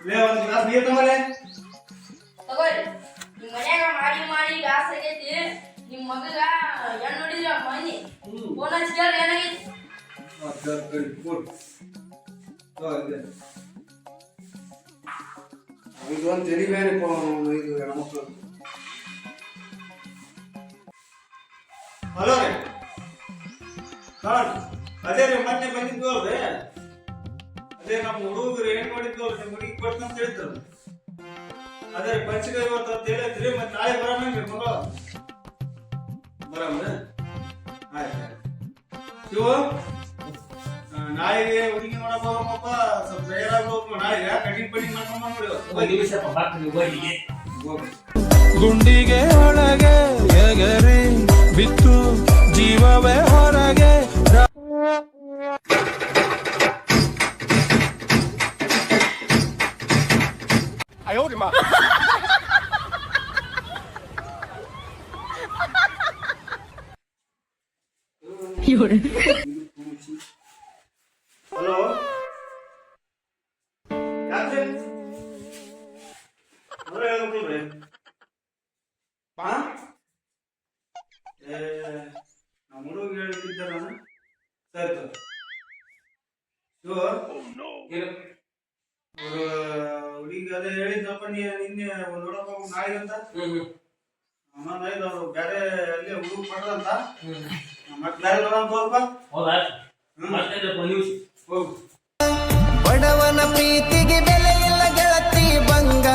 ಲೇ ಒಂದು ಗ್ಲಾಸ್ ನೀರು ತಗೊಳ್ಳೆ. ತಗೋರಿ. ನಿಮ್ಮ ಮನ್ಯಾಗ ಮಾಡಿ ಮಾಡಿ ಗಾಸ್ ಆಗೈತಿ. ನಿಮ್ಮ ಮಗಗ ಹೆಣ್ಣು ನೋಡಿದ್ರಿ ಮನಿ ಫೋನ್ ಹಚ್ಚಿ ಕೇಳ್ರಿ ಏನಾಗೈತಿ. ಇದು ಒಂದು ತೆಲಿ ಬೇರೆ ಇದು ಹೆಣ್ಮಕ್ಳು. ಹಲೋ ರೀ ಅದೇ ರೀ ಮೊನ್ನೆ ಬಂದಿದ್ವು ಅಲ್ರಿ, ಅದೇ ನಮ್ಮ ಹುಡುಗರು ಏನ್ ಮಾಡಿದ್ವು ಅವ್ರು ನಿಮ್ಮ ಹುಡುಗಿ ಕೊಡ್ತಂತ ಹೇಳಿದ್ರು. ಅದೇ ಪಂಚಕ ಇವತ್ತು ಅಂತ ಹೇಳಿದ್ರಿ, ಮತ್ತೆ ನಾಳೆ ಬರೋಣ ಮಗ ಬರಮ್ರಿ. ಆಯ್ತು ಶಿವ ನಾಳೆಗೆ ಹುಡುಗಿ ನೋಡಕ್ ಹೋಗಮ್ಮಪ್ಪ, ಸ್ವಲ್ಪ ತಯಾರಾಗಿ ಹೋಗ್ಬೇಕು. ನಾಳೆಗೆ ಕಟಿಂಗ್ ಪಟಿಂಗ್ ಮಾಡ್ಕೊಂಡ್ ಹೋಗ್ರಿ. ಗುಂಡಿಗೆ ಒಳಗೆ ಎಗರಿ ಬಿತ್ತು ಜೀವವೇ ಹೊರಗೆ. ಹಲೋ ಯಾಕ್ರಿ ಅವ್ರು ಹೇಳ್ಬೇಕಲ್ರಿ? ನಮ್ಮ ಹುಡುಗ ಹೇಳಿದ್ದ ನಾನು ಸರಿ ಹುಡುಗಿ ಅದೇ ಹೇಳಿದ್ನಪ್ಪ, ನಿನ್ನೆ ಒಂದು ನೋಡಕ್ ಹೋಗ್ಬೇಕು ನಾಳೆ ಅಂತ. ಆಮೇಲೆ ಅವ್ರು ಬೇರೆ ಅಲ್ಲಿ ಹುಡುಗ ಪಡ್ದಂತ ಮತ್ತೆ ಬೇರೆ ನೋಡೋಣ ಹೋಗು. ಬಡವನ ಪ್ರೀತಿಗೆ ಬೆಲೆ ಇಲ್ಲ ಗೆಳತಿ ಬಂಗ.